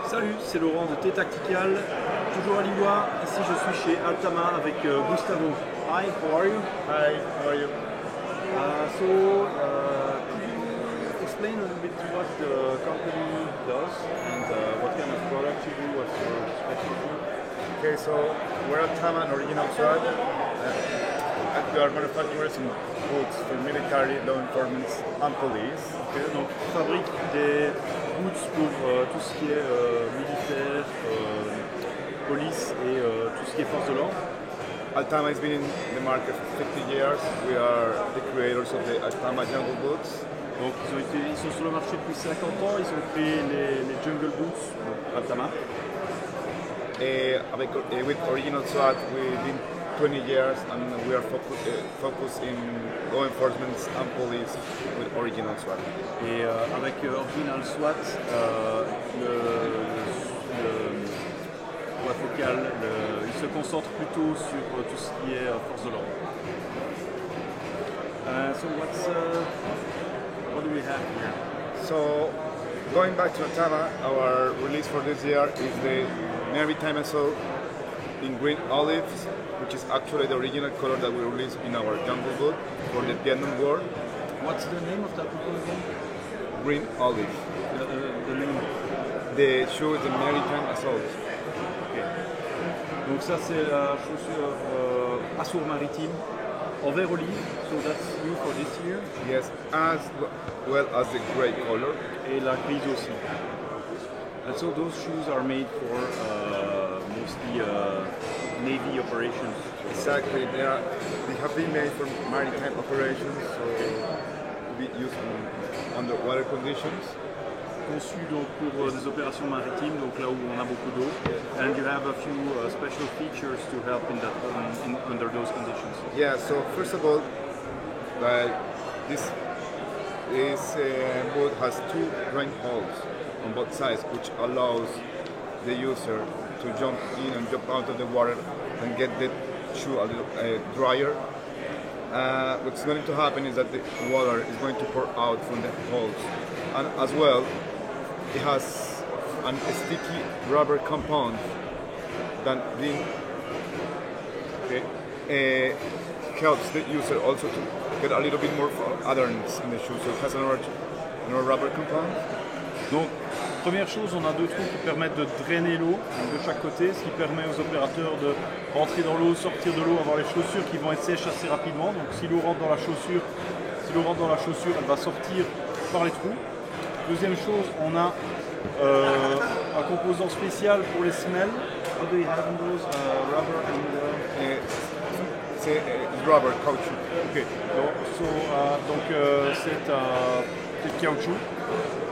Salut, c'est Laurent de T-Tactical, toujours à Lillois. Ici je suis chez Altama avec Gustavo. Hi, how are you? Hi, how are you? Could you explain a little bit what the company does and what kind of product you do, what's your specialty? Okay, so we're Altama, an original SWAT. We are manufacturers in boots for military, law enforcement, and police. Okay, donc on fabrique des boots pour tout ce qui est militaire, police et tout ce qui est force de l'ordre. Altama has been in the market for 50 years. We are the creators of the Altama Jungle Boots. Donc ils sont sur le marché depuis 50 ans, ils ont créé les Jungle Boots, Altama. With original SWAT, we've been 20 years and we are focused in law enforcement and police with original SWAT. Et avec Original SWAT, la focale, il se concentre plutôt sur tout ce qui est force de l'ordre. What do we have here? So, going back to Altama, our release for this year is the Maritime Assault in green olives, which is actually the original color that we released in our Jungle Boot for the Vietnam War. What's the name of that bottle again? Green olive. The name. The shoe is the Maritime Assault. Okay. Donc ça c'est la chaussure Assaut maritime en vert olive. So that's new for this year. Yes, as well as the gray color. Et la grise aussi. And so those shoes are made for mostly Navy operations. Exactly, they have been made for maritime operations, so to be used in underwater conditions. Conçu donc pour des opérations maritimes, donc là où on a beaucoup d'eau. And you have a few special features to help in that under those conditions. Yeah, so first of all, like this boat has two drain holes on both sides, which allows the user to jump in and jump out of the water and get the shoe a little drier. What's going to happen is that the water is going to pour out from the holes, and as well it has a sticky rubber compound that helps the user also to get a little bit more adherence in the shoe, so it has another rubber compound. Donc, première chose, on a deux trous qui permettent de drainer l'eau de chaque côté, ce qui permet aux opérateurs de rentrer dans l'eau, sortir de l'eau, avoir les chaussures qui vont être sèches assez rapidement. Donc si l'eau rentre dans la chaussure, elle va sortir par les trous. Deuxième chose, on a un composant spécial pour les semelles. What do you have in those? Rubber and c'est rubber caoutchouc. Ok. Donc c'est un caoutchouc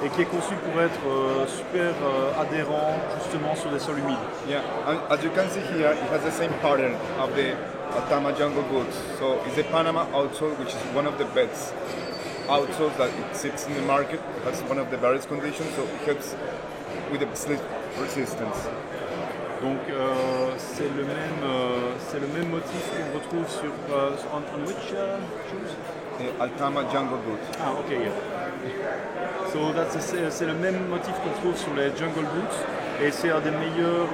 et qui est conçu pour être super adhérent justement sur des sols humides. Yeah, and as you can see here, it has the same pattern of the Altama Jungle Boots. So it's the Panama outsole, which is one of the best outsoles that it sits in the market. It has one of the various conditions, so it helps with the slip resistance. Donc c'est le même motif qu'on retrouve sur on which shoes? Altama Jungle Boot. Ah ok, yeah. So c'est le même motif qu'on trouve sur les Jungle Boots et c'est un des meilleurs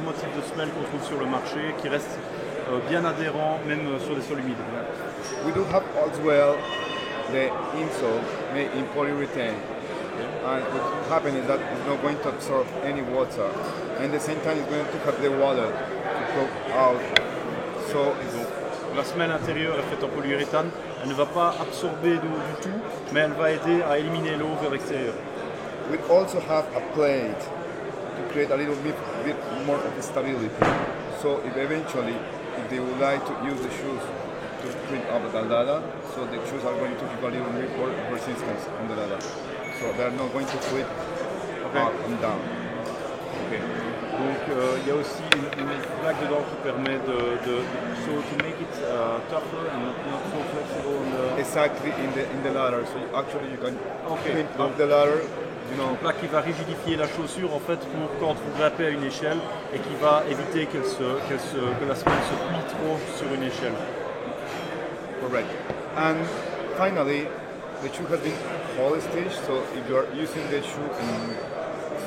motifs de semelle qu'on trouve sur le marché qui reste bien adhérent même sur des sols humides. We do have as well the insole made in polyurethane. And what happens is that it's not going to absorb any water, and at the same time it's going to have the water to go out. So la semelle intérieure est faite en polyuréthane, elle ne va pas absorber d'eau du tout, mais elle va aider à éliminer l'eau vers l'extérieur. We also have a plate to create a little bit more of stability. So if they would like to use the shoes to clean up the ladder, so the shoes are going to give a little bit more resistance on the ladder. So they're not going to flip up and down. Okay. Donc il y a aussi une plaque dedans qui permet so to make it tougher and not so flexible. Exactly in the ladder. So you can clean Donc, up the ladder. Une plaque qui va rigidifier la chaussure en fait pour quand vous grimpez à une échelle et qui va éviter que la semelle se plie trop sur une échelle. Correct. And finally, the shoe has been poly stitched, so if you are using the shoe in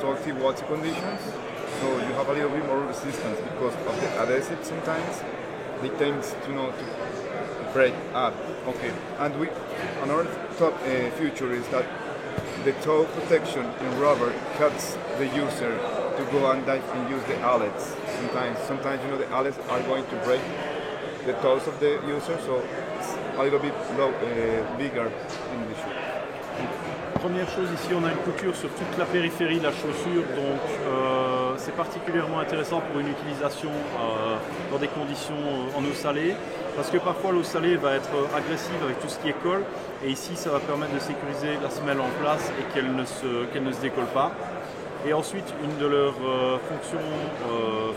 salty water conditions, so you have a little bit more resistance because of the adhesive. Sometimes they tend to break up. Okay. And another top feature is that the toe protection in rubber cuts the user to go and dive and use the eyelets. Sometimes the eyelets are going to break the toes of the user, so it's a little bit bigger in the shoe. Première chose, ici on a une couture sur toute la périphérie de la chaussure, donc c'est particulièrement intéressant pour une utilisation dans des conditions en eau salée, parce que parfois l'eau salée va être agressive avec tout ce qui est colle, et ici ça va permettre de sécuriser la semelle en place et qu'elle ne se décolle pas. Et ensuite, une de leurs fonctions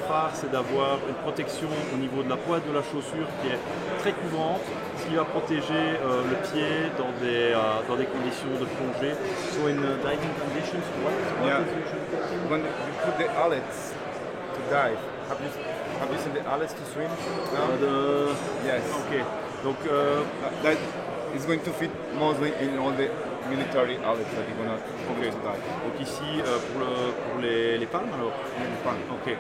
phares, c'est d'avoir une protection au niveau de la pointe de la chaussure qui est très couvrante, ce qui va protéger le pied dans des conditions de plongée. So in diving conditions, what Yeah. is usually coating? When you put the eyelets to dive, have you seen the eyelets to swim? No? Yes. Ok. Donc, That is going to fit mostly in all the military eyelets that you're gonna use to dive. donc ici, pour les palmes alors. Fun. Ok.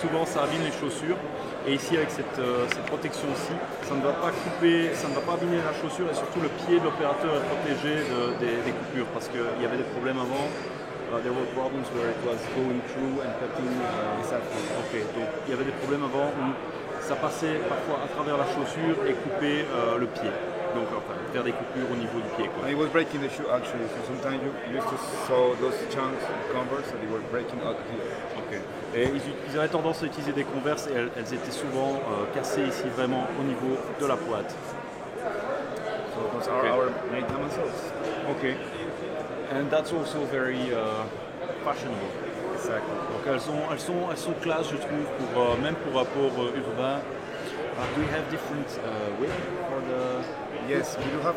Souvent ça abîme les chaussures et ici avec cette protection-ci, ça ne va pas couper, ça ne va pas abîmer la chaussure et surtout le pied de l'opérateur est protégé des coupures parce qu'il y avait des problèmes avant. There were problems where it was going through and cutting. Ok, donc il y avait des problèmes avant où ça passait parfois à travers la chaussure et coupait le pied. Donc enfin, faire des coupures au niveau du pied. Quoi. And it was breaking the shoe actually, so sometimes you used to saw those chunks of Converse that they were breaking out here. Okay. Et ils avaient tendance à utiliser des Converse et elles étaient souvent cassées ici vraiment au niveau de la pointe. So those are our main soles. Okay. And that's also very fashionable. Exactly. Donc elles sont classe, je trouve, pour même pour rapport urbain. Do you have different width for the? Yes, we do have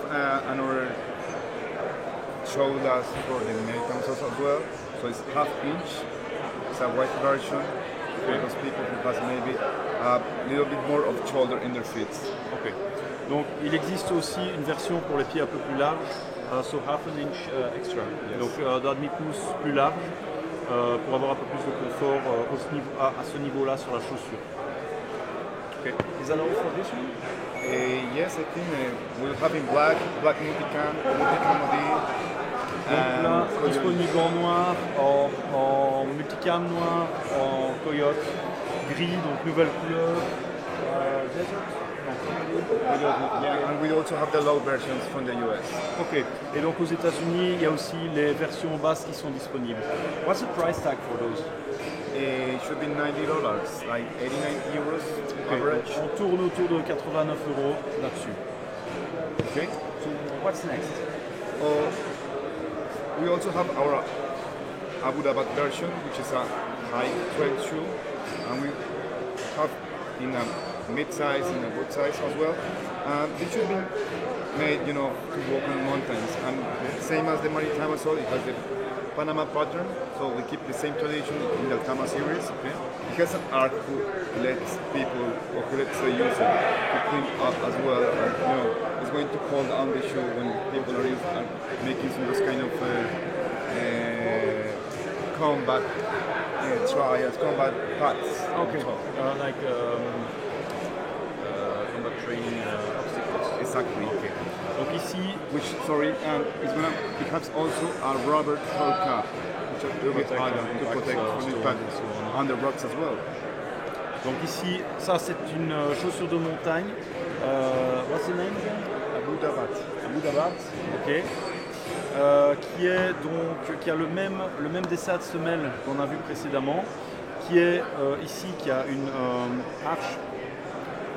another shoulders for the American soles as well. So it's half inch. It's a white version for those people who has maybe a little bit more of shoulder in their feet. Ok. Donc il existe aussi une version pour les pieds un peu plus larges, so half an inch extra. Yes. Donc d'un demi-pouce plus large pour avoir un peu plus de confort à ce niveau-là sur la chaussure. Ok. Is that all for this one? Yes, I think we'll have in black multicam model. Donc là, disponible en noir, en multicam noir, en coyote, gris, donc nouvelle couleur. Desert? Yeah, and we also have the low versions from the US. Ok. Et donc aux États-Unis, il y a aussi les versions basses qui sont disponibles. What's the price tag for those? It should be $90, like 89 euros average. On tourne autour de 89 € là-dessus. Okay. So what's next? We also have our Abu Dhabi version, which is a high trail shoe, and we have in a mid-size and a good size as well. This should be made, to walk on mountains, and same as the Maritama sole, it has the Panama pattern, so we keep the same tradition in the Altama series. Okay. It has an arc who lets people, or who lets the user to clean up as well, and it's going to hold on the shoe when people are making some those kind of combat trials, combat paths. Okay. Like combat training obstacles. Exactly. Okay. Donc ici, it has also a rubber toe cap, which is a little bit harder to protect from impact on the rocks as well. Donc ici, ça c'est une chaussure de montagne. What's the name again? Abu Dhabi. Abu Dhabi. Ok. Qui a le même dessin de semelle qu'on a vu précédemment, qui est ici, qui a une arche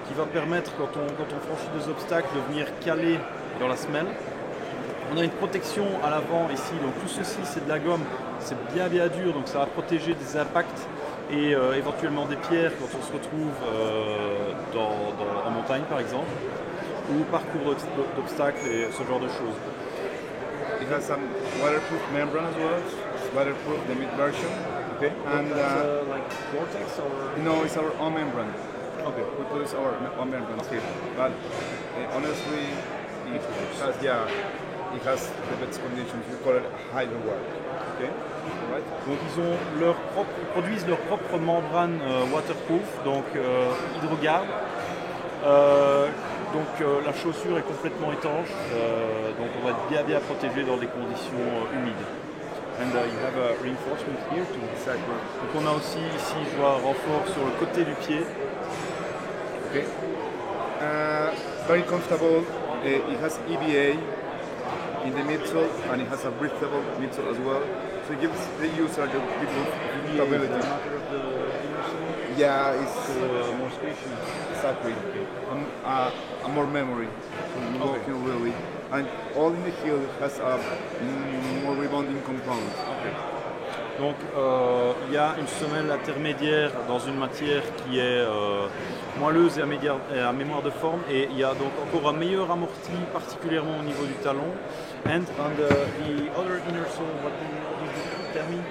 qui va permettre, quand on franchit des obstacles, de venir caler dans la semelle. On a une protection à l'avant ici, donc tout ceci c'est de la gomme, c'est bien dur, donc ça va protéger des impacts et éventuellement des pierres quand on se retrouve en montagne par exemple, ou parcours d'obstacles et ce genre de choses. It has some waterproof membrane as well, waterproof the mid version. Okay. And like Gore-Tex or? no, it's our own membrane. Okay. We produce our own membrane here, but honestly, it has it has the best conditions. We call it hydro wear. Okay, right? Donc ils produisent leur propre membrane waterproof, donc hydrogarde. La chaussure est complètement étanche, donc on va être bien protégé dans des conditions humides. And you have a reinforcement here too. Exactly. Donc on a aussi ici, je vois un renfort sur le côté du pied. Okay. Very comfortable. It has EVA in the midsole and it has a breathable midsole as well. So it gives the user the bit of comfortability. Yeah, it's More spacious. exactly. And more memory. So you're walking really. And all in the heel has a more rebounding compound. Donc il y a une semelle intermédiaire dans une matière qui est moelleuse et à mémoire de forme, et il y a donc encore un meilleur amorti, particulièrement au niveau du talon. And on the other inner sole, what do you tell me?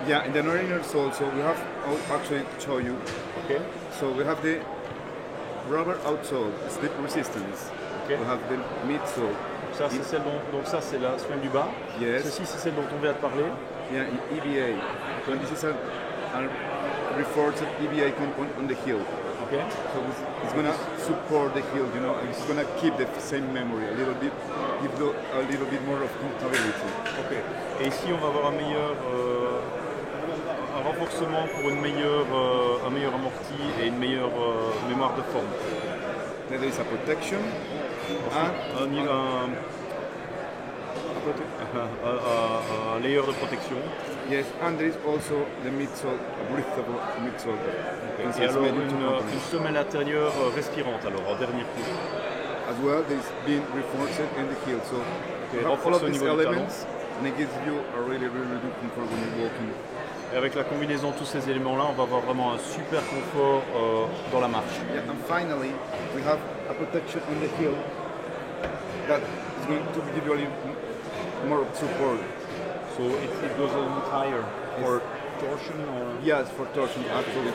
Yeah, in the inner sole, so we have, I'll actually show you. Okay. So we have the rubber outsole, slip resistance. Okay. We have the midsole. Ça c'est celle donc ça c'est la semelle du bas. Yes. Ceci c'est celle dont on vient de parler. Yeah, in EVA. So this is a reinforced EVA compound on the heel. Okay. So it's gonna support the heel, you know, and it's gonna keep the same memory a little bit, give a little bit more of comfortability. Okay. Et ici on va avoir un renforcement pour un meilleur amorti et une meilleure mémoire de forme. Then there is a protection. Un layer de protection. Yes, and there is also the midsole, a breathable midsole. Et alors une semelle intérieure respirante alors en dernier coup. As well, there's been reinforced in the heel, so you have all of these elements, and it gives you a really good comfort when you're walking. Et avec la combinaison de tous ces éléments-là, on va avoir vraiment un super confort dans la marche. Yeah, and finally, we have a protection on the heel that is going to give you a little more support. So it goes a little bit higher for torsion or... Yes, for torsion, actually.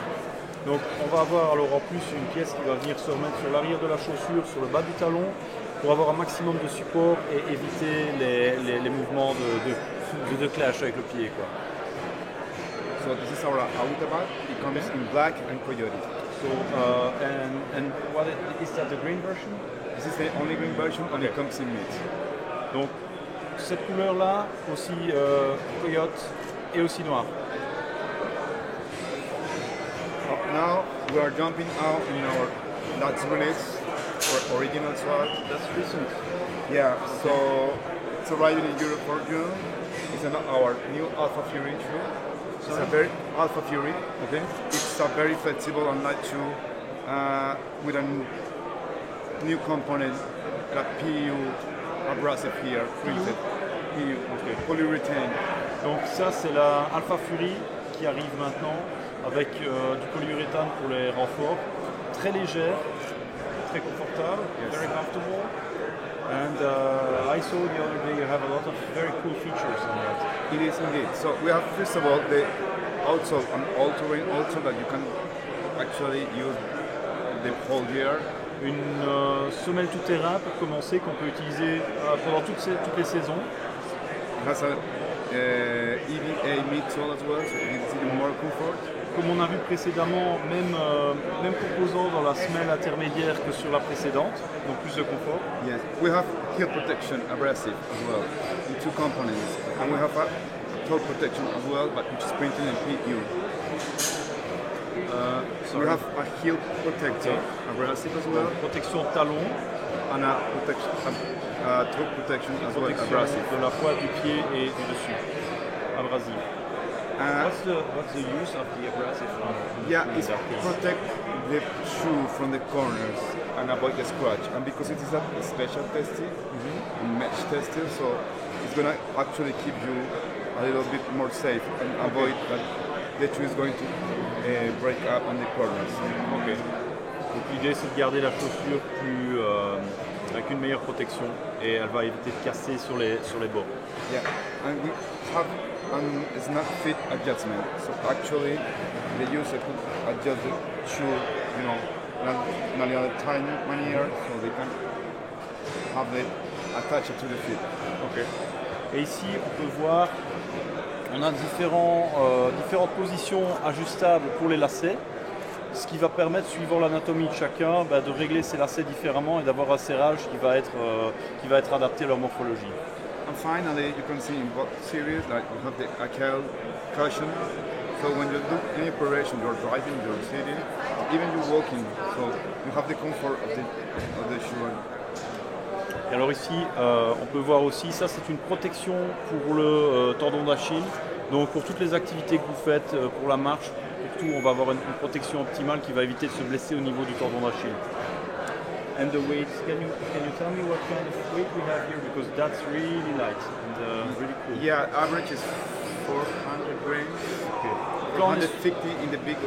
Donc on va avoir alors en plus une pièce qui va venir se remettre sur l'arrière de la chaussure, sur le bas du talon, pour avoir un maximum de support et éviter les mouvements de clash avec le pied, quoi. So this is our Autabat. It comes in black and coyote. So and what is that, the green version? This is the only green version, and it comes in mid. Donc cette couleur-là aussi coyote et aussi noir. Now we are jumping out in our last release for original swag. That's recent. Yeah, so it's arriving in Europe for June. It's our new Alpha Fury shoe. It's a very Alpha Fury. Okay. It's a very flexible and light shoe with a new component, like PU abrasive here, printed. PU, okay. Polyurethane. Donc ça c'est la Alpha Fury qui arrive maintenant avec du polyuréthane pour les renforts, très légère, très confortable, very comfortable. And I saw the other day you have a lot of very cool features on that. It is indeed. So we have first of all the outsole, an all-terrain outsole that you can actually use the whole year. Une semelle tout-terrain pour commencer qu'on peut utiliser pendant toutes les saisons. It has a EVA midsole as well, so it gives you more comfort. Comme on a vu précédemment, même composant dans la semelle intermédiaire que sur la précédente, donc plus de confort. Yes, we have heel protection abrasive as well, in two components, and we have a toe protection as well, but which is printed in PU. So we have a heel protector abrasive as well, Protection talon, and a toe protection as well abrasive. de la pointe du pied et du dessus, abrasive. What's the use of the abrasive? Yeah, it's protect the shoe from the corners and avoid the scratch. And because it is a special textile, mesh textile, so it's gonna actually keep you a little bit more safe and avoid that the shoe is going to break up on the corners. Ok. Donc l'idée c'est de garder la chaussure avec une meilleure protection et elle va éviter de casser sur les bords. Yeah, and we have a snap fit adjustment. So actually, the user could adjust the shoe, in a tiny manner, so they can have the attach it to the feet. Ok. Et ici, on peut voir, on a différentes positions ajustables pour les lacets, ce qui va permettre, suivant l'anatomie de chacun, de régler ces lacets différemment et d'avoir un serrage qui va être adapté à leur morphologie. And finally, you can see in both series, like you have the Akel cushion. So when you do any operation, you're driving, you're sitting, even you're walking, so you have the comfort of the shoe. Et alors ici, on peut voir aussi, ça c'est une protection pour le tendon d'Achille. Donc pour toutes les activités que vous faites, pour la marche, pour tout, on va avoir une protection optimale qui va éviter de se blesser au niveau du tendon d'Achille. And the weight, can you tell me what kind of weight we have here? Because that's really light and really cool. Yeah, average is 400 grams. Okay. 450 in the big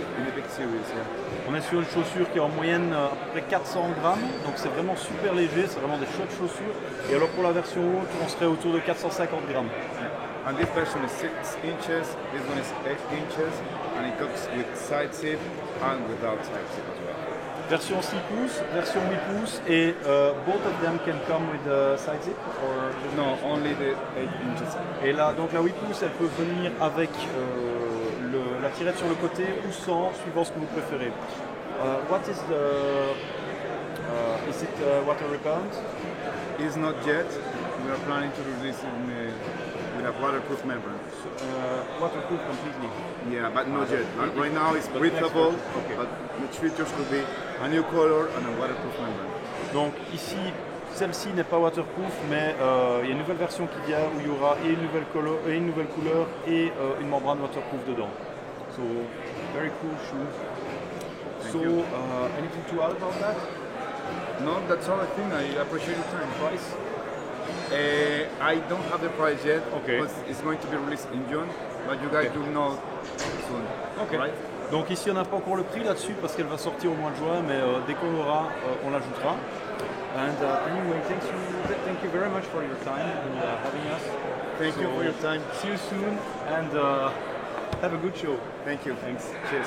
series. Yeah. On est sur une chaussure qui est en moyenne à peu près 400 grammes, donc c'est vraiment super léger, c'est vraiment des chouettes chaussures. Et alors pour la version haute, on serait autour de 450 grammes. Yeah. And this version is 6 inches, this one is 8 inches, and it comes with side zip and without side zip as well. Version 6 pouces, version 8 pouces, et both of them can come with a side zip or no, only the 8 inches. Et là, donc la 8 pouces, elle peut venir avec la tirette sur le côté ou sans, suivant ce que vous préférez. What is the is it water repellent? It's not yet. We are planning to release it with a waterproof membrane. Waterproof completely. Yeah, but not yet. Right now it's breathable, okay. But the features could be a new color and a waterproof membrane. Donc ici, celle-ci n'est pas waterproof, mais il y a une nouvelle version qui vient où il y aura et une nouvelle couleur et une membrane waterproof dedans. So, very cool shoe. Thank so, you. Anything to add about that? No, that's all I think. I appreciate your time. Price? I don't have the price yet. Okay. Because it's going to be released in June, but you guys will know soon. Okay. Right? Donc ici on n'a pas encore le prix là-dessus parce qu'elle va sortir au mois de juin, mais dès qu'on l'aura, on l'ajoutera. And anyway, thank you very much for your time and having us. Thank you for your time. See you soon and have a good show. Thank you. Thanks. Cheers.